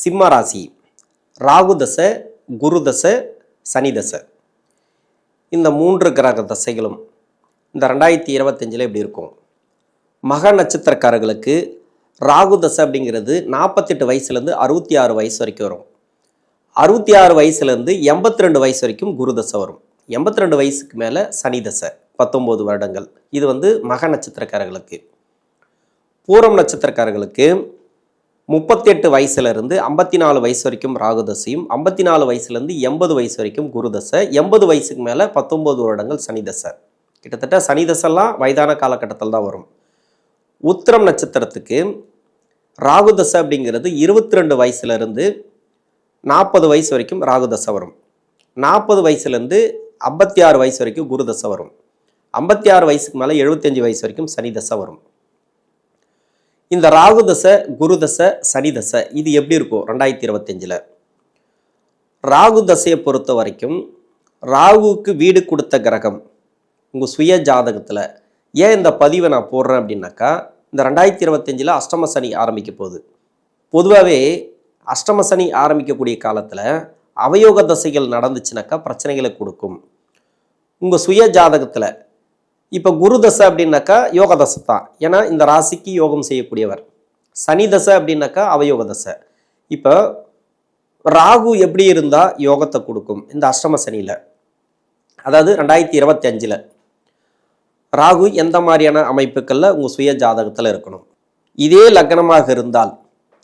சிம்ம ராசி. ராகு தசை, குரு தசை, சனி தசை, இந்த 3 கிரக தசைகளும் இந்த 2025 எப்படி இருக்கும்? மக நட்சத்திரக்காரர்களுக்கு ராகு தசை அப்படிங்கிறது 48 வயசுலேருந்து 66 வயசு வரைக்கும் வரும். 66 வயசுலேருந்து 82 வயசு வரைக்கும் குரு தசை வரும். 82 வயசுக்கு மேலே சனி தசை 19 வருடங்கள். இது மக நட்சத்திரக்காரர்களுக்கு. பூரம் நட்சத்திரக்காரர்களுக்கு 38 வயசுலேருந்து 54 வயசு வரைக்கும் ராகு தசையும், 54 வயசுலேருந்து 80 வயசு வரைக்கும் குரு தசை, 80 வயசுக்கு மேலே 19 வருடங்கள் சனி தசை. கிட்டத்தட்ட சனி தசைலாம் வயதான காலகட்டத்தில் தான் வரும். உத்திரம் நட்சத்திரத்துக்கு ராகு தசை அப்படிங்கிறது 22 வயசுலேருந்து 40 வயசு வரைக்கும் ராகு தசை வரும். 40 வயசுலேருந்து 56 வயசு வரைக்கும் குரு தசை வரும். 56 வயசுக்கு மேலே 75 வயசு வரைக்கும் சனி தசை வரும். இந்த ராகு தசை, குரு தசை, சனி தசை இது எப்படி இருக்கும் 2025? ராகு தசையை பொறுத்த வரைக்கும் ராகுவுக்கு வீடு கொடுத்த கிரகம் உங்கள் சுய ஜாதகத்தில். ஏன் இந்த பதிவை நான் போடுறேன் அப்படின்னாக்கா, இந்த 2025 அஷ்டம சனி ஆரம்பிக்க போகுது. பொதுவாகவே அஷ்டம சனி ஆரம்பிக்கக்கூடிய காலத்தில் அவயோக தசைகள் நடந்துச்சுனாக்கா பிரச்சனைகளை கொடுக்கும். உங்கள் சுய ஜாதகத்தில் இப்போ குரு தசை அப்படின்னாக்கா யோக தசை தான், ஏன்னா இந்த ராசிக்கு யோகம் செய்யக்கூடியவர். சனி தசை அப்படின்னாக்கா அவயோக தசை. இப்போ ராகு எப்படி இருந்தால் யோகத்தை கொடுக்கும் இந்த அஷ்டம சனியில், அதாவது 2025 ராகு எந்த மாதிரியான அமைப்புகளில் உங்கள் சுய ஜாதகத்தில் இருக்கணும்? இதே லக்னமாக இருந்தால்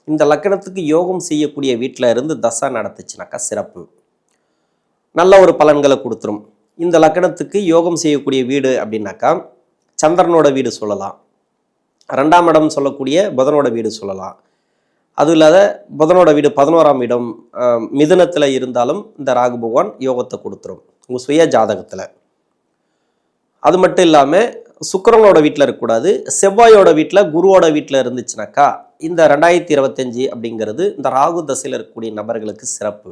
இந்த லக்னத்துக்கு யோகம் செய்யக்கூடிய வீட்டில் இருந்து தசை நடத்துச்சுனாக்கா சிறப்பு, நல்ல ஒரு பலன்களை கொடுத்துரும். இந்த லக்னத்துக்கு யோகம் செய்யக்கூடிய வீடு அப்படின்னாக்கா சந்திரனோட வீடு சொல்லலாம், 2ஆம் இடம் சொல்லக்கூடிய புதனோட வீடு சொல்லலாம். அது இல்லாத புதனோட வீடு 11ஆம் இடம் மிதுனத்தில் இருந்தாலும் இந்த ராகு பகவான் யோகத்தை கொடுத்துரும் உங்கள் சுய ஜாதகத்தில். அது மட்டும் இல்லாமல் சுக்கிரனோட வீட்டில் இருக்கக்கூடாது, செவ்வாயோட வீட்டில் குருவோட வீட்டில் இருந்துச்சுனாக்கா இந்த 2025 அப்படிங்கிறது இந்த ராகு தசையில் இருக்கக்கூடிய நபர்களுக்கு சிறப்பு.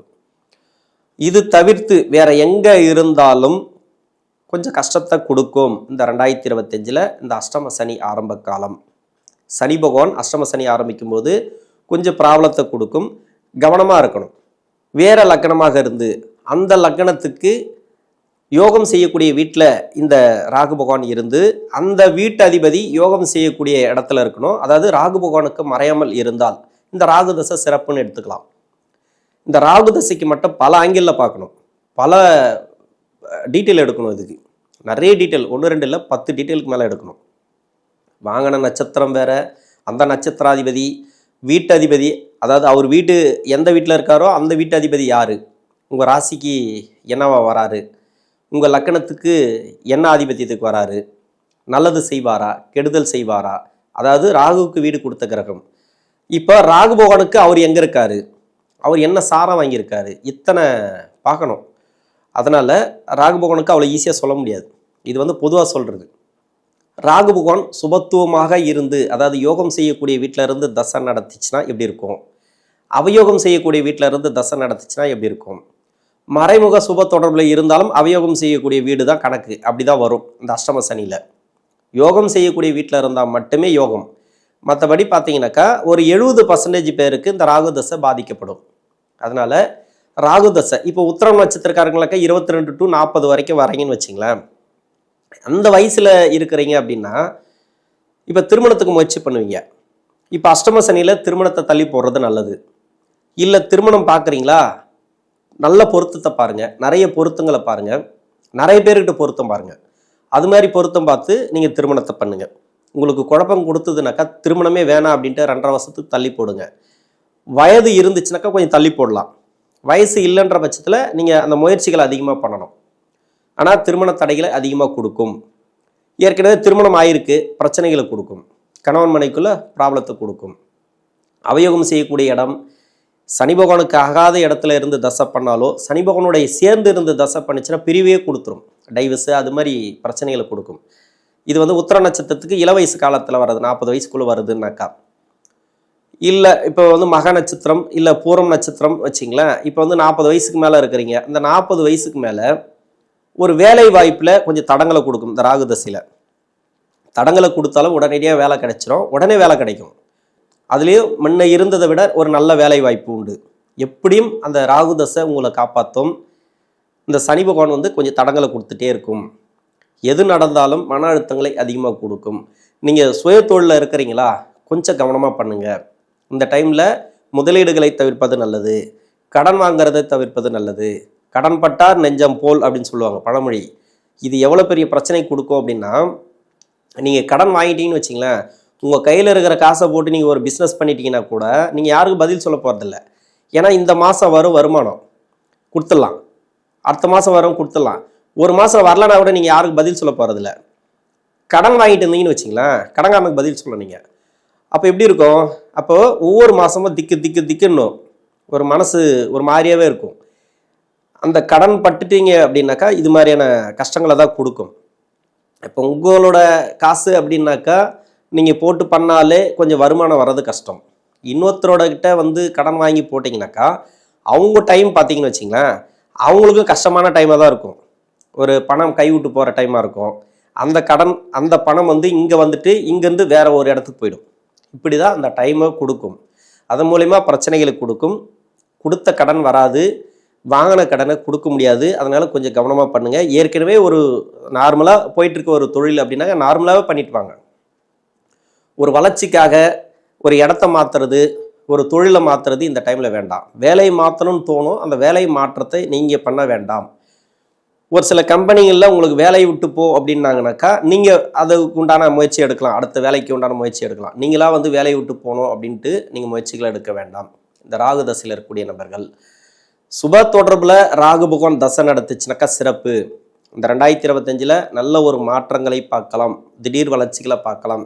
இது தவிர்த்து வேற எங்கே இருந்தாலும் கொஞ்சம் கஷ்டத்தை கொடுக்கும் இந்த 2025 இந்த அஷ்டம சனி ஆரம்ப காலம். சனி பகவான் அஷ்டம சனி ஆரம்பிக்கும் போது கொஞ்சம் ப்ராப்ளத்தை கொடுக்கும், கவனமாக இருக்கணும். வேற லக்னமாக இருந்து அந்த லக்னத்துக்கு யோகம் செய்யக்கூடிய வீட்டில் இந்த ராகு பகவான் இருந்து அந்த வீட்டு அதிபதி யோகம் செய்யக்கூடிய இடத்துல இருக்கணும். அதாவது ராகு பகவானுக்கு மறையாமல் இருந்தால் இந்த ராகு தசை சிறப்புன்னு எடுத்துக்கலாம். இந்த ராகு தசைக்கு மட்டும் பல ஆங்கிளில் பார்க்கணும், பல டீட்டெயில் எடுக்கணும். இதுக்கு நிறைய டீட்டெயில், 1 2 இல்லை 10 டீட்டெயிலுக்கு மேலே எடுக்கணும். வாங்கின நட்சத்திரம் வேற, அந்த நட்சத்திராதிபதி, வீட்டு அதிபதி, அதாவது அவர் வீட்டு எந்த வீட்டில் இருக்காரோ அந்த வீட்டு அதிபதி யார், உங்கள் ராசிக்கு என்னவா வராரு, உங்கள் லக்கணத்துக்கு என்ன ஆதிபத்தியத்துக்கு வராரு, நல்லது செய்வாரா கெடுதல் செய்வாரா, அதாவது ராகுவுக்கு வீடு கொடுத்த கிரகம். இப்போ ராகு பகவானுக்கு அவர் எங்கே இருக்காரு, அவர் என்ன சாரம் வாங்கியிருக்காரு, இத்தனை பார்க்கணும். அதனால் ராகு பகவானுக்கு அவ்வளோ ஈஸியாக சொல்ல முடியாது. இது பொதுவாக சொல்கிறது. ராகு பகவான் சுபத்துவமாக இருந்து, அதாவது யோகம் செய்யக்கூடிய வீட்டில் இருந்து தசை நடத்திச்சுன்னா எப்படி இருக்கும், அவயோகம் செய்யக்கூடிய வீட்டில் இருந்து தசை நடத்திச்சுன்னா எப்படி இருக்கும், மறைமுக சுப தொடர்பில் இருந்தாலும் அவயோகம் செய்யக்கூடிய வீடு தான் கணக்கு, அப்படி தான் வரும் இந்த அஷ்டம சனியில். யோகம் செய்யக்கூடிய வீட்டில் இருந்தால் மட்டுமே யோகம். மற்றபடி பார்த்தீங்கன்னாக்கா ஒரு 70% பேருக்கு இந்த ராகு தசை பாதிக்கப்படும். அதனால ராகு தசை இப்போ உத்திரம் நட்சத்திரக்காரங்களுக்கா 22 to 40 வரைக்கும் வரீங்கன்னு வச்சிங்களேன். அந்த வயசில் இருக்கிறீங்க அப்படின்னா இப்போ திருமணத்துக்கு முயற்சி பண்ணுவீங்க. இப்போ அஷ்டம சனியில் திருமணத்தை தள்ளி போடுறது நல்லது. இல்லை திருமணம் பார்க்குறீங்களா, நல்ல பொருத்தத்தை பாருங்கள், நிறைய பொருத்தங்களை பாருங்கள், நிறைய பேர்கிட்ட பொருத்தம் பாருங்கள். அது மாதிரி பொருத்தம் பார்த்து நீங்கள் திருமணத்தை பண்ணுங்கள். உங்களுக்கு குழப்பம் கொடுத்ததுனாக்கா திருமணமே வேணாம் அப்படின்ட்டு 2.5 வருஷத்துக்கு தள்ளி போடுங்க. வயது இருந்துச்சுனாக்கா கொஞ்சம் தள்ளி போடலாம். வயசு இல்லைன்ற பட்சத்தில் நீங்கள் அந்த முயற்சிகளை அதிகமாக பண்ணணும். ஆனால் திருமண தடைகளை அதிகமாக கொடுக்கும். ஏற்கனவே திருமணம் ஆயிருக்கு, பிரச்சனைகளை கொடுக்கும், கணவன் மனைக்குள்ளே ப்ராப்ளத்தை கொடுக்கும். அவயோகம் செய்யக்கூடிய இடம் சனி பகவானுக்கு ஆகாத இடத்துல இருந்து தசை பண்ணாலோ, சனி பகவானுடைய சேர்ந்து இருந்து தசை பண்ணிச்சுன்னா பிரிவே கொடுத்துரும், டைவர்ஸு, அது மாதிரி பிரச்சனைகளை கொடுக்கும். இது உத்திர நட்சத்திரத்துக்கு இள வயசு காலத்தில் வர்றது, 40 வயசுக்குள்ளே வருதுன்னாக்கா. இல்லை இப்போ மக நட்சத்திரம் இல்லை பூரம் நட்சத்திரம் வச்சிங்களேன். இப்போ 40 வயசுக்கு மேலே இருக்கிறீங்க. இந்த 40 வயசுக்கு மேலே ஒரு வேலை வாய்ப்பில் கொஞ்சம் தடங்களை கொடுக்கும் இந்த ராகு தசையில். தடங்களை கொடுத்தாலும் உடனடியாக வேலை கிடைச்சிரும், உடனே வேலை கிடைக்கும். அதுலேயும் முன்ன இருந்ததை விட ஒரு நல்ல வேலை வாய்ப்பு உண்டு. எப்படியும் அந்த ராகு தசை உங்களை காப்பாற்றும். இந்த சனி பகவான் வந்து கொஞ்சம் தடங்களை கொடுத்துட்டே இருக்கும். எது நடந்தாலும் மன அழுத்தங்களை அதிகமாக கொடுக்கும். நீங்கள் சுய தொழிலில் இருக்கிறீங்களா, கொஞ்சம் கவனமாக பண்ணுங்கள். இந்த டைமில் முதலீடுகளை தவிர்ப்பது நல்லது. கடன் வாங்கிறதை தவிர்ப்பது நல்லது. கடன் பட்டார் நெஞ்சம் போல் அப்படின்னு சொல்லுவாங்க பழமொழி. இது எவ்வளோ பெரிய பிரச்சனை கொடுக்கும் அப்படின்னா, நீங்கள் கடன் வாங்கிட்டீங்கன்னு வச்சிங்களேன், உங்கள் கையில் இருக்கிற காசை போட்டு நீங்கள் ஒரு பிஸ்னஸ் பண்ணிட்டீங்கன்னா கூட நீங்கள் யாருக்கும் பதில் சொல்ல போகிறதில்ல. ஏன்னா இந்த மாதம் வரும் வருமானம் கொடுத்துடலாம், அடுத்த மாதம் வரும் கொடுத்துடலாம், ஒரு மாதம் வரலனா கூட நீங்கள் யாருக்கும் பதில் சொல்ல போகிறதில்ல. கடன் வாங்கிட்டு இருந்தீங்கன்னு வச்சிங்களேன், கடன்காரனுக்கு பதில் சொல்ல நீங்கள். அப்போ எப்படி இருக்கும்? அப்போது ஒவ்வொரு மாதமும் திக்குன்னும் ஒரு மனசு ஒரு மாதிரியாகவே இருக்கும். அந்த கடன் பட்டுட்டீங்க அப்படின்னாக்கா இது மாதிரியான கஷ்டங்களை தான் கொடுக்கும். இப்போ உங்களோட காசு அப்படின்னாக்கா நீங்கள் போட்டு பண்ணாலே கொஞ்சம் வருமானம் வர்றது கஷ்டம். இன்னொருத்தரோட கிட்ட வந்து கடன் வாங்கி போட்டிங்கனாக்கா அவங்க டைம் பார்த்தீங்கன்னு வச்சிங்களேன், அவங்களுக்கும் கஷ்டமான டைமாக தான் இருக்கும். ஒரு பணம் கைவிட்டு போகிற டைமாக இருக்கும். அந்த பணம் வந்து இங்கே வந்துட்டு இங்கேருந்து வேற ஒரு இடத்துக்கு போயிடும். இப்படி தான் அந்த டைமை கொடுக்கும். அதன் மூலயமா பிரச்சனைகளுக்கு கொடுக்கும். கொடுத்த கடன் வராது, வாங்கின கடனை கொடுக்க முடியாது. அதனால் கொஞ்சம் கவனமாக பண்ணுங்கள். ஏற்கனவே ஒரு நார்மலாக போயிட்டுருக்க ஒரு தொழில் அப்படின்னாக்க நார்மலாகவே பண்ணிட்டு வாங்க. ஒரு வளர்ச்சிக்காக ஒரு இடத்த மாற்றுறது, ஒரு தொழிலை மாற்றுறது இந்த டைமில் வேண்டாம். வேலையை மாற்றணும்னு தோணும், அந்த வேலை மாற்றத்தை நீங்கள் பண்ண வேண்டாம். ஒரு சில கம்பெனிகளில் உங்களுக்கு வேலையை விட்டு போ அப்படின்னாங்கனாக்கா நீங்கள் அதுக்கு உண்டான முயற்சி எடுக்கலாம். அடுத்த வேலைக்கு உண்டான முயற்சி எடுக்கலாம். நீங்களாக வந்து வேலையை விட்டு போகணும் அப்படின்ட்டு நீங்கள் முயற்சிகளை எடுக்க வேண்டாம். இந்த ராகு தசையில் இருக்கக்கூடிய நபர்கள் சுப தொடர்பில் ராகு பகவான் தசை நடத்துச்சுனாக்கா சிறப்பு. இந்த 2025 நல்ல ஒரு மாற்றங்களை பார்க்கலாம். திடீர் வளர்ச்சிகளை பார்க்கலாம்.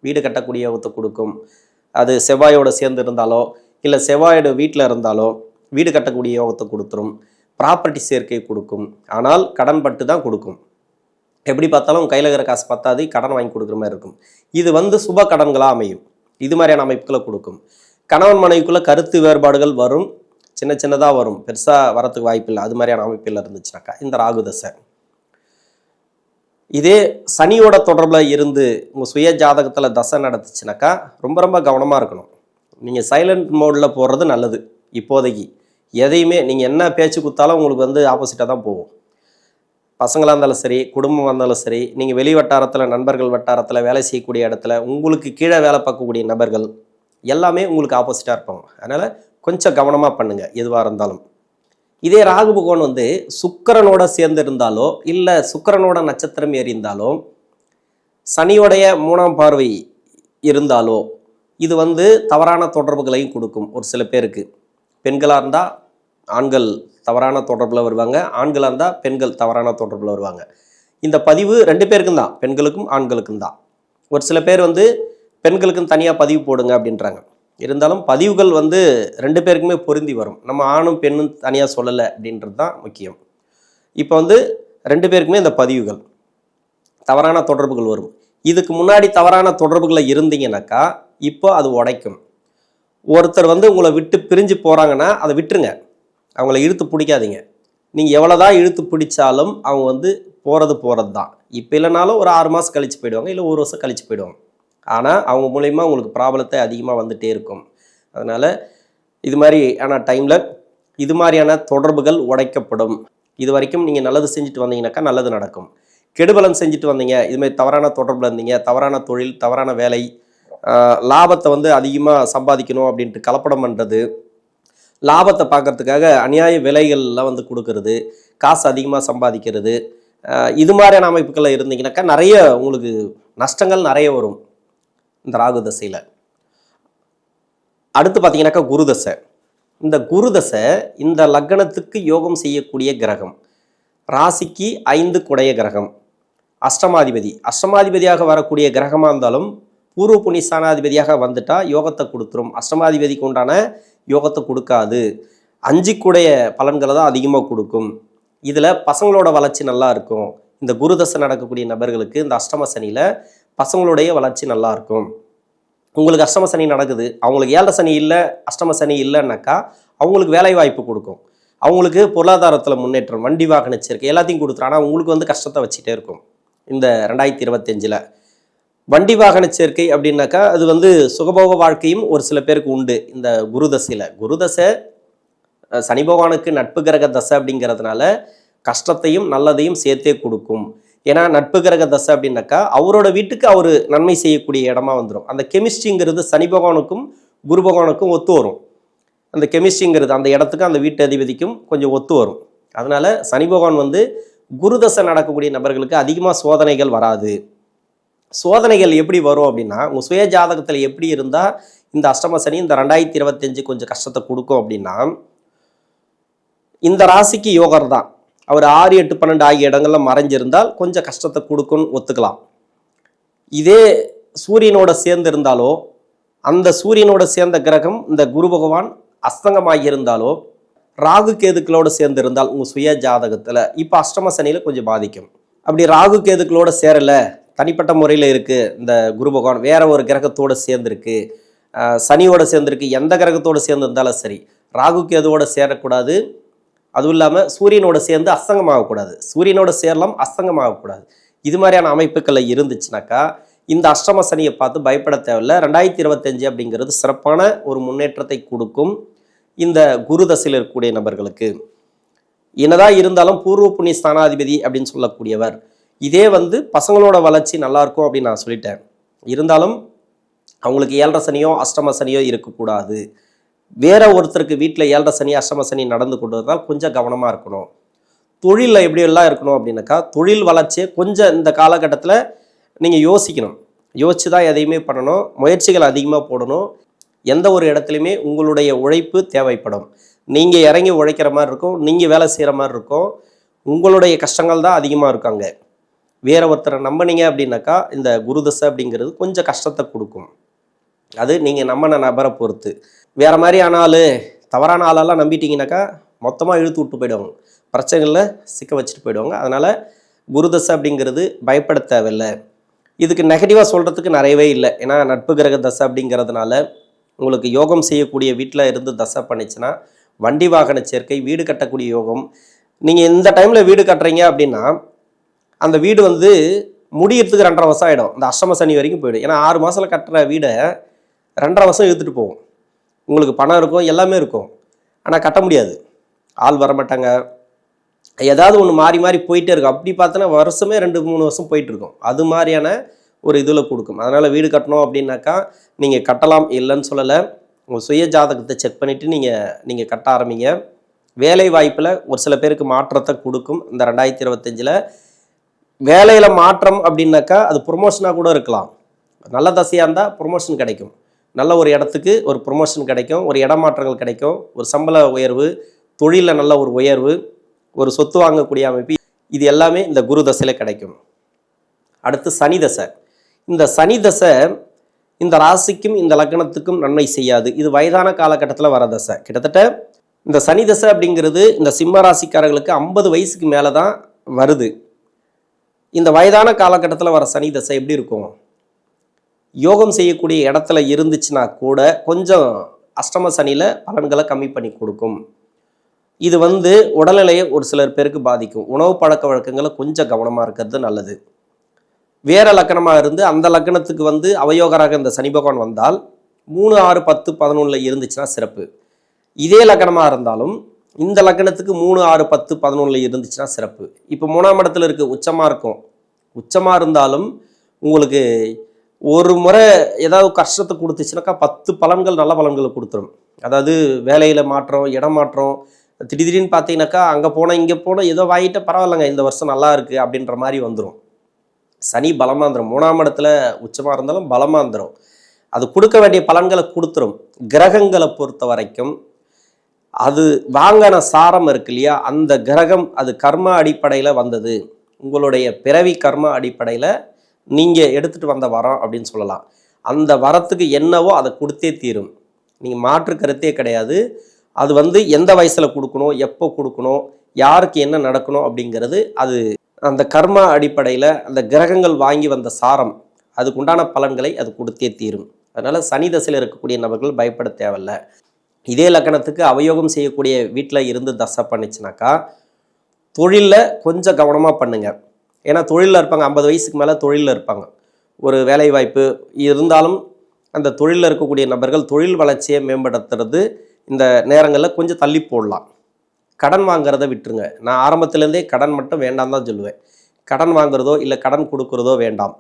வீடு கட்டக்கூடிய யோகத்தை கொடுக்கும். அது செவ்வாயோடு சேர்ந்து இருந்தாலோ இல்லை செவ்வாயோட வீட்டில் இருந்தாலோ வீடு கட்டக்கூடிய யோகத்தை கொடுத்துரும். ப்ராப்பர்ட்டி சேர்க்கை கொடுக்கும். ஆனால் கடன் பட்டு தான் கொடுக்கும். எப்படி பார்த்தாலும் கையில் இருக்கிற காசு பத்தாது, கடன் வாங்கி கொடுக்குற மாதிரி இருக்கும். இது வந்து சுப கடன்களாக அமையும். இது மாதிரியான அமைப்புகளை கொடுக்கும். கணவன் மனைவிக்குள்ளே கருத்து வேறுபாடுகள் வரும், சின்னதாக வரும், பெருசாக வரத்துக்கு வாய்ப்பு இல்லை. அது மாதிரியான அமைப்பில் இருந்துச்சுனாக்கா இந்த ராகு தசை. இதே சனியோட தொடர்பில் இருந்து உங்கள் சுய ஜாதகத்தில் தசை நடத்துச்சுனாக்கா ரொம்ப கவனமாக இருக்கணும். நீங்கள் சைலண்ட் மோடில் போடுறது நல்லது. இப்போதைக்கு எதையுமே நீங்கள் என்ன பேச்சு கொடுத்தாலும் உங்களுக்கு வந்து ஆப்போசிட்டாக தான் போகும். பசங்களாக இருந்தாலும் சரி, குடும்பமாக இருந்தாலும் சரி, நீங்கள் வெளி வட்டாரத்தில் நண்பர்கள் வட்டாரத்தில் வேலை செய்யக்கூடிய இடத்துல உங்களுக்கு கீழே வேலை பார்க்கக்கூடிய நபர்கள் எல்லாமே உங்களுக்கு ஆப்போசிட்டாக இருப்பாங்க. அதனால் கொஞ்சம் கவனமாக பண்ணுங்கள் எதுவாக இருந்தாலும். இதே ராகு பகவான் வந்து சுக்கிரனோட சேர்ந்து இருந்தாலோ இல்லை சுக்கிரனோட நட்சத்திரம் ஏறிந்தாலோ சனியோடைய 3ஆம் பார்வை இருந்தாலோ இது வந்து தவறான தொடர்புகளையும் கொடுக்கும். ஒரு சில பேருக்கு பெண்களாக இருந்தால் ஆண்கள் தவறான தொடர்பில் வருவாங்க, ஆண்களாக இருந்தால் பெண்கள் தவறான தொடர்பில் வருவாங்க. இந்த பதிவு 2 பேருக்கும் தான், பெண்களுக்கும் ஆண்களுக்கும் தான். ஒரு சில பேர் வந்து பெண்களுக்கும் தனியாக பதிவு போடுங்க அப்படின்றாங்க. இருந்தாலும் பதிவுகள் வந்து 2 பேருக்குமே பொருந்தி வரும். நம்ம ஆணும் பெண்ணும் தனியாக சொல்லலை அப்படின்றது தான் முக்கியம். இப்போ வந்து 2 பேருக்குமே இந்த பதிவுகள் தவறான தொடர்புகள் வரும். இதுக்கு முன்னாடி தவறான தொடர்புகளில் இருந்தீங்கன்னாக்கா இப்போ அது உடைக்கும். ஒருத்தர் வந்து உங்களை விட்டு பிரிஞ்சு போகிறாங்கன்னா அதை விட்டுருங்க, அவங்கள இழுத்து பிடிக்காதீங்க. நீங்கள் எவ்வளோதான் இழுத்து பிடிச்சாலும் அவங்க வந்து போகிறது தான். இப்போ இல்லைனாலும் ஒரு 6 மாதம் கழித்து போயிடுவாங்க, இல்லை 1 வருஷம் கழித்து போயிடுவாங்க. ஆனால் அவங்க மூலயமா உங்களுக்கு ப்ராப்ளத்தை அதிகமாக வந்துகிட்டே இருக்கும். அதனால் இது மாதிரியான டைமில் இது மாதிரியான தொடர்புகள் உடைக்கப்படும். இது வரைக்கும் நீங்கள் நல்லது செஞ்சுட்டு வந்தீங்கன்னாக்கா நல்லது நடக்கும். கெடுபலன் செஞ்சுட்டு வந்தீங்க, இதுமாதிரி தவறான தொடர்பில் இருந்தீங்க, தவறான தொழில், தவறான வேலை, லாபத்தை வந்து அதிகமாக சம்பாதிக்கணும் அப்படின்ட்டு கலப்படம் பண்ணுறது, லாபத்தை பார்க்கறதுக்காக அநியாய விலைகள்லாம் வந்து கொடுக்கறது, காசு அதிகமாக சம்பாதிக்கிறது, இது மாதிரியான அமைப்புகளில் இருந்தீங்கன்னாக்கா நிறைய உங்களுக்கு நஷ்டங்கள் நிறைய வரும் இந்த ராகு தசையில். அடுத்து பார்த்தீங்கன்னாக்கா குரு தசை. இந்த குரு தசை இந்த லக்னத்துக்கு யோகம் செய்யக்கூடிய கிரகம். ராசிக்கு 5 குடைய கிரகம். அஷ்டமாதிபதியாக வரக்கூடிய கிரகமாக இருந்தாலும் பூர்வ புண்ணியஸ்தானாதிபதியாக வந்துட்டா யோகத்தை கொடுத்துரும். அஷ்டமாதிபதிக்கு உண்டான யோகத்தை கொடுக்காது. 5 குடைய பலன்களை தான் அதிகமாக கொடுக்கும். இதில் பசங்களோட வளர்ச்சி நல்லா இருக்கும். இந்த குரு தசை நடக்கக்கூடிய நபர்களுக்கு இந்த அஷ்டம சனியில் பசங்களுடைய வளர்ச்சி நல்லா இருக்கும். உங்களுக்கு அஷ்டம சனி நடக்குது, அவங்களுக்கு 7 சனி இல்லை, அஷ்டம சனி இல்லைன்னாக்கா அவங்களுக்கு வேலை வாய்ப்பு கொடுக்கும். அவங்களுக்கு பொருளாதாரத்தில் முன்னேற்றம், வண்டி வாகன சேர்க்கை எல்லாத்தையும் கொடுத்துரும். ஆனால் உங்களுக்கு வந்து கஷ்டத்தை வச்சுட்டே இருக்கும் இந்த 2025. வண்டி வாகன சேர்க்கை அப்படின்னாக்கா அது வந்து சுகபோக வாழ்க்கையும் ஒரு சில பேருக்கு உண்டு. இந்த குருதசை சனி பகவானுக்கு நட்பு கிரக தசை அப்படிங்கிறதுனால கஷ்டத்தையும் நல்லதையும் சேர்த்தே கொடுக்கும். ஏன்னா நட்பு கிரக தசை அப்படின்னாக்கா அவரோட வீட்டுக்கு அவர் நன்மை செய்யக்கூடிய இடமா வந்துடும். அந்த கெமிஸ்ட்ரிங்கிறது சனி பகவானுக்கும் குரு பகவானுக்கும் ஒத்து வரும். அந்த கெமிஸ்ட்ரிங்கிறது அந்த இடத்துக்கும் அந்த வீட்டு அதிபதிக்கும் கொஞ்சம் ஒத்து வரும். அதனால சனி பகவான் வந்து குருதசை நடக்கக்கூடிய நபர்களுக்கு அதிகமாக சோதனைகள் வராது. சோதனைகள் எப்படி வரும் அப்படின்னா, உங்கள் சுய ஜாதகத்தில் எப்படி இருந்தால் இந்த அஷ்டம சனி இந்த 2025 கொஞ்சம் கஷ்டத்தை கொடுக்கும் அப்படின்னா, இந்த ராசிக்கு யோகர் தான். அவர் 6, 8, 12 ஆகிய இடங்கள்ல மறைஞ்சிருந்தால் கொஞ்சம் கஷ்டத்தை கொடுக்கும்னு ஒத்துக்கலாம். இதே சூரியனோட சேர்ந்து இருந்தாலோ, அந்த சூரியனோட சேர்ந்த கிரகம் இந்த குரு பகவான் அஸ்தங்கமாகி இருந்தாலோ, ராகு கேதுக்களோடு சேர்ந்து இருந்தால் உங்கள் சுய ஜாதகத்தில் இப்போ அஷ்டம சனியில் கொஞ்சம் பாதிக்கும். அப்படி ராகு கேதுக்களோட சேரலை, தனிப்பட்ட முறையில் இருக்குது, இந்த குரு பகவான் வேற ஒரு கிரகத்தோடு சேர்ந்துருக்கு, சனியோட சேர்ந்துருக்கு, எந்த கிரகத்தோடு சேர்ந்து இருந்தாலும் சரி ராகு கேதுவோட சேரக்கூடாது. அதுவும் இல்லாமல் சூரியனோட சேர்ந்து அஸ்தங்கமாகக்கூடாது. சூரியனோட சேரலாம், அஸ்தங்கமாகக்கூடாது. இது மாதிரியான அமைப்புகளில் இருந்துச்சுனாக்கா இந்த அஷ்டம சனியை பார்த்து பயப்பட தேவையில்லை. 2025 அப்படிங்கிறது சிறப்பான ஒரு முன்னேற்றத்தை கொடுக்கும் இந்த குரு தசையில் இருக்கக்கூடிய நபர்களுக்கு. என்னதான் இருந்தாலும் பூர்வ புண்ணிய ஸ்தானாதிபதி அப்படின்னு சொல்லக்கூடியவர். இதே வந்து பசங்களோட வளர்ச்சி நல்லா இருக்கும் அப்படின்னு நான் சொல்லிட்டேன். இருந்தாலும் அவங்களுக்கு 7.5 சனியோ அஷ்டம சனியோ இருக்கக்கூடாது. வேற ஒருத்தருக்கு வீட்டில் 7.5 சனி அஷ்டம சனி நடந்து கொண்டு வந்தால் கொஞ்சம் கவனமாக இருக்கணும். தொழிலில் எப்படியெல்லாம் இருக்கணும் அப்படின்னாக்கா, தொழில் வளர்ச்சியை கொஞ்சம் இந்த காலகட்டத்தில் நீங்கள் யோசிக்கணும். யோசிச்சு தான் எதையுமே பண்ணணும். முயற்சிகள் அதிகமாக போடணும். எந்த ஒரு இடத்துலையுமே உங்களுடைய உழைப்பு தேவைப்படும். நீங்கள் இறங்கி உழைக்கிற மாதிரி இருக்கும், நீங்கள் வேலை செய்கிற மாதிரி இருக்கும். உங்களுடைய கஷ்டங்கள் தான் அதிகமாக இருக்காங்க. வேற ஒருத்தரை நம்பினீங்க அப்படின்னாக்கா இந்த குருதசை அப்படிங்கிறது கொஞ்சம் கஷ்டத்தை கொடுக்கும். அது நீங்கள் நம்பின நபரை பொறுத்து. வேறு மாதிரி ஆனாலும் தவறான ஆளெல்லாம் நம்பிட்டீங்கன்னாக்கா மொத்தமாக இழுத்து விட்டு போயிடுவாங்க, பிரச்சனைகளில் சிக்க வச்சுட்டு போயிடுவாங்க. அதனால் குருதசை அப்படிங்கிறது பயப்பட தேவையில்லை. இதுக்கு நெகட்டிவாக சொல்கிறதுக்கு நிறையவே இல்லை. ஏன்னா நட்பு கிரக தசை அப்படிங்கிறதுனால உங்களுக்கு யோகம் செய்யக்கூடிய வீட்டில் இருந்து தசை பண்ணிச்சுன்னா வண்டி வாகன சேர்க்கை, வீடு கட்டக்கூடிய யோகம். நீங்கள் இந்த டைமில் வீடு கட்டுறீங்க அப்படின்னா அந்த வீடு வந்து முடியறதுக்கு 2.5 வருஷம் ஆகிடும். இந்த அஷ்டம சனி வரைக்கும் போயிடும். ஏன்னா 6 மாதத்தில் கட்டுற வீடை 2.5 வருஷம் இழுத்துட்டு போகும். உங்களுக்கு பணம் இருக்கும், எல்லாமே இருக்கும், ஆனால் கட்ட முடியாது. ஆள் வரமாட்டாங்க, ஏதாவது ஒன்று மாறி மாறி போயிட்டே இருக்கும். அப்படி பார்த்தோன்னா வருஷமே 2-3 வருஷம் போயிட்டு இருக்கும். அது மாதிரியான ஒரு இதில் கொடுக்கும். அதனால் வீடு கட்டணும் அப்படின்னாக்கா நீங்கள் கட்டலாம், இல்லைன்னு சொல்லலை. உங்கள் சுய ஜாதகத்தை செக் பண்ணிவிட்டு நீங்கள் கட்ட ஆரம்பிங்க. வேலை வாய்ப்பில் ஒரு சில பேருக்கு மாற்றத்தை கொடுக்கும். இந்த 2025 வேலையில் மாற்றம் அப்படின்னாக்கா அது ப்ரொமோஷனாக கூட இருக்கலாம். நல்ல தசையாக இருந்தால் ப்ரொமோஷன் கிடைக்கும். நல்ல ஒரு இடத்துக்கு ஒரு ப்ரொமோஷன் கிடைக்கும், ஒரு இடமாற்றங்கள் கிடைக்கும், ஒரு சம்பள உயர்வு, தொழிலில் நல்ல ஒரு உயர்வு, ஒரு சொத்து வாங்கக்கூடிய அமைப்பு, இது எல்லாமே இந்த குரு தசையில் கிடைக்கும். அடுத்து சனி தசை. இந்த சனி தசை இந்த ராசிக்கும் இந்த லக்னத்துக்கும் நன்மை செய்யாது. இது வயதான காலகட்டத்தில் வர தசை. கிட்டத்தட்ட இந்த சனி தசை அப்படிங்கிறது இந்த சிம்ம ராசிக்காரர்களுக்கு 50 வயசுக்கு மேலே தான் வருது. இந்த வயதான காலகட்டத்தில் வர சனி தசை எப்படி இருக்கும்? யோகம் செய்யக்கூடிய இடத்துல இருந்துச்சுன்னா கூட கொஞ்சம் அஷ்டம சனியில் பலன்களை கம்மி பண்ணி கொடுக்கும். இது வந்து உடல்நிலையை ஒரு சிலர் பேருக்கு பாதிக்கும். உணவு பழக்க வழக்கங்களை கொஞ்சம் கவனமாக இருக்கிறது நல்லது. வேற லக்கணமாக இருந்து அந்த லக்கணத்துக்கு வந்து அவயோகராக இந்த சனி பகவான் வந்தால் 3, 6, 10, 11 இருந்துச்சுன்னா சிறப்பு. இதே லக்கணமாக இருந்தாலும் இந்த லக்கணத்துக்கு 3, 6, 10, 11 இருந்துச்சுன்னா சிறப்பு. இப்போ 3ஆம் இடத்துல இருக்குது, உச்சமாக இருக்கும். உச்சமாக இருந்தாலும் உங்களுக்கு ஒரு முறை ஏதாவது கஷ்டத்தை கொடுத்துச்சுனாக்கா 10 பலன்கள் நல்ல பலன்களை கொடுத்துரும். அதாவது வேலையில் மாற்றம், இடம் மாற்றம், திடீர்னு பார்த்தீங்கன்னாக்கா அங்கே போனால் இங்கே போனால் ஏதோ வாங்கிட்ட பரவாயில்லைங்க, இந்த வருஷம் நல்லா இருக்குது அப்படின்ற மாதிரி வந்துடும். சனி பலமாக இருந்துடும். 3ஆம் இடத்துல உச்சமாக இருந்தாலும் பலமாக இருந்துடும். அது கொடுக்க வேண்டிய பலன்களை கொடுத்துரும். கிரகங்களை பொறுத்த வரைக்கும் அது வாங்கின சாரம் இருக்கு இல்லையா, அந்த கிரகம் அது கர்ம அடிப்படையில் வந்தது. உங்களுடைய பிறவி கர்ம அடிப்படையில் நீங்கள் எடுத்துகிட்டு வந்த வரம் அப்படின்னு சொல்லலாம். அந்த வரத்துக்கு என்னவோ அதை கொடுத்தே தீரும். நீங்கள் மாற்று கருத்தே கிடையாது. அது வந்து எந்த வயசில் கொடுக்கணும், எப்போ கொடுக்கணும், யாருக்கு என்ன நடக்கணும் அப்படிங்கிறது அது அந்த கர்ம அடிப்படையில் அந்த கிரகங்கள் வாங்கி வந்த சாரம், அதுக்கு உண்டான பலன்களை அது கொடுத்தே தீரும். அதனால் சனி தசையில் இருக்கக்கூடிய நபர்கள் பயப்பட தேவையில்லை. இதே லக்கணத்துக்கு அவயோகம் செய்யக்கூடிய வீட்டில் இருந்து தசை பண்ணிச்சுனாக்கா தொழிலில் கொஞ்சம் கவனமாக பண்ணுங்க. ஏன்னா தொழிலில் இருப்பாங்க, 50 வயசுக்கு மேலே தொழிலில் இருப்பாங்க. ஒரு வேலைவாய்ப்பு இருந்தாலும் அந்த தொழிலில் இருக்கக்கூடிய நபர்கள் தொழில் வளர்ச்சியை மேம்படுத்துறது இந்த நேரங்களில் கொஞ்சம் தள்ளி போடலாம். கடன் வாங்குறத விட்டுருங்க. நான் ஆரம்பத்துலேருந்தே கடன் மட்டும் வேண்டாம் தான் சொல்லுவேன். கடன் வாங்குறதோ இல்லை கடன் கொடுக்குறதோ வேண்டாம்.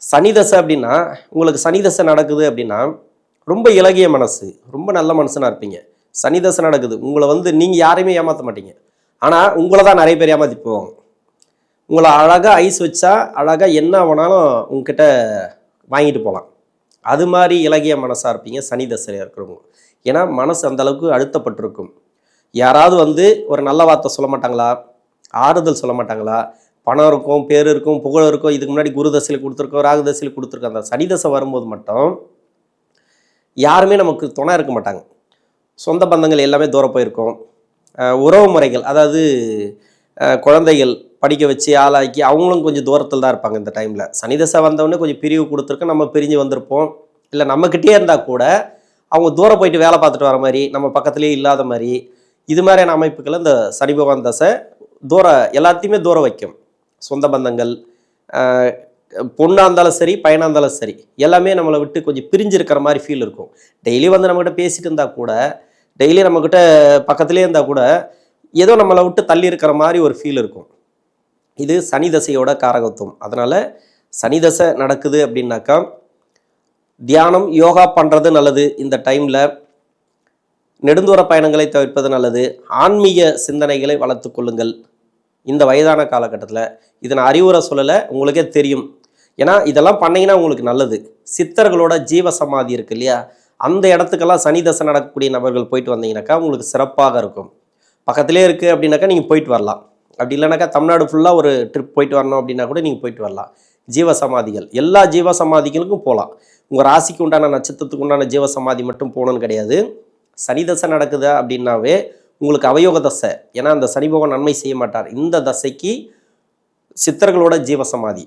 சனிதசை அப்படின்னா உங்களுக்கு சனிதசை நடக்குது அப்படின்னா ரொம்ப இலகிய மனசு, ரொம்ப நல்ல மனுஷனாக இருப்பீங்க. சனிதசை நடக்குது, உங்களை நீங்கள் யாரையுமே ஏமாற்ற மாட்டீங்க. ஆனால் உங்களை தான் நிறைய பேர் ஏமாற்றி போவாங்க. உங்களை அழகாக ஐஸ் வச்சா அழகாக என்ன வேணாலும் உங்ககிட்ட வாங்கிட்டு போகலாம். அது மாதிரி இலகிய மனசாக இருப்பீங்க சனி தசையில் இருக்கிறவங்க. ஏன்னா மனசு அந்தளவுக்கு அழுத்தப்பட்டிருக்கும். யாராவது ஒரு நல்ல வார்த்தை சொல்ல மாட்டாங்களா, ஆறுதல் சொல்ல மாட்டாங்களா, பணம் இருக்கும், பேர் இருக்கும், புகழ் இருக்கும். இதுக்கு முன்னாடி குரு தசையில் கொடுத்துருக்கோம், ராகு தசையில் கொடுத்துருக்கோம். அந்த சனி தசை வரும்போது மட்டும் யாருமே நமக்கு துணை இருக்க மாட்டாங்க. சொந்த பந்தங்கள் எல்லாமே தூரம் போயிருக்கும். உறவு முறைகள், அதாவது குழந்தைகள் படிக்க வச்சு ஆளாக்கி அவங்களும் கொஞ்சம் தூரத்தில் தான் இருப்பாங்க. இந்த டைமில் சனி தசை வந்தவொடனே கொஞ்சம் பிரிவு கொடுத்துருக்கோம், நம்ம பிரிஞ்சு வந்திருப்போம். இல்லை நம்மக்கிட்டே இருந்தால் கூட அவங்க தூரம் போயிட்டு வேலை பார்த்துட்டு வர மாதிரி, நம்ம பக்கத்துலேயே இல்லாத மாதிரி, இது மாதிரியான அமைப்புகளை இந்த சனி பகவான் தசை எல்லாத்தையுமே தூரம் வைக்கும். சொந்த பந்தங்கள், பொண்ணாக இருந்தாலும் சரி, பையனாக இருந்தாலும் சரி, எல்லாமே நம்மளை விட்டு கொஞ்சம் பிரிஞ்சிருக்கிற மாதிரி ஃபீல் இருக்கும். டெய்லி நம்மக்கிட்ட பேசிட்டு இருந்தால் கூட, டெய்லி நம்மக்கிட்ட பக்கத்துலேயே இருந்தால் கூட ஏதோ நம்மளை விட்டு தள்ளி இருக்கிற மாதிரி ஒரு ஃபீல் இருக்கும். இது சனி தசையோட காரகத்துவம். அதனால் சனி தசை நடக்குது அப்படின்னாக்கா தியானம், யோகா பண்ணுறது நல்லது. இந்த டைமில் நெடுந்தூர பயணங்களை தவிர்ப்பது நல்லது. ஆன்மீக சிந்தனைகளை வளர்த்து கொள்ளுங்கள் இந்த வயதான காலகட்டத்தில். இதை நான் அறிவுரை சொல்லலை, உங்களுக்கே தெரியும். ஏன்னா இதெல்லாம் பண்ணிங்கன்னா உங்களுக்கு நல்லது. சித்தர்களோட ஜீவ சமாதி இருக்கு இல்லையா, அந்த இடத்துக்கெல்லாம் சனி தசை நடக்கக்கூடிய நபர்கள் போயிட்டு வந்தீங்கன்னாக்கா உங்களுக்கு சிறப்பாக இருக்கும். பக்கத்திலே இருக்குது அப்படின்னாக்கா நீங்கள் போயிட்டு வரலாம். அப்படி இல்லைனாக்கா தமிழ்நாடு ஃபுல்லாக ஒரு ட்ரிப் போயிட்டு வரணும் அப்படின்னா கூட நீங்கள் போயிட்டு வரலாம். ஜீவ சமாதிகள், எல்லா ஜீவ சமாதிகளுக்கும் போகலாம். உங்கள் ராசிக்கு உண்டான நட்சத்திரத்துக்கு உண்டான ஜீவ சமாதி மட்டும் போகணுன்னு கிடையாது. சனி தசை நடக்குது அப்படின்னாவே உங்களுக்கு அவயோக தசை. ஏன்னா அந்த சனி பகவான் நன்மை செய்ய மாட்டார். இந்த தசைக்கு சித்தர்களோட ஜீவ சமாதி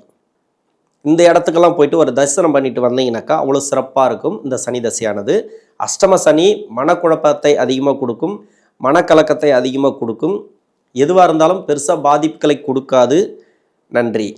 இந்த இடத்துக்கெல்லாம் போயிட்டு ஒரு தரிசனம் பண்ணிட்டு வந்தீங்கன்னாக்கா அவ்வளோ சிறப்பாக இருக்கும். இந்த சனி தசையானது அஷ்டம சனி மனக்குழப்பத்தை அதிகமாக கொடுக்கும், மனக்கலக்கத்தை அதிகமாக கொடுக்கும். எதுவாக இருந்தாலும் பெருசாக பாதிப்புகளை கொடுக்காது. நன்றி.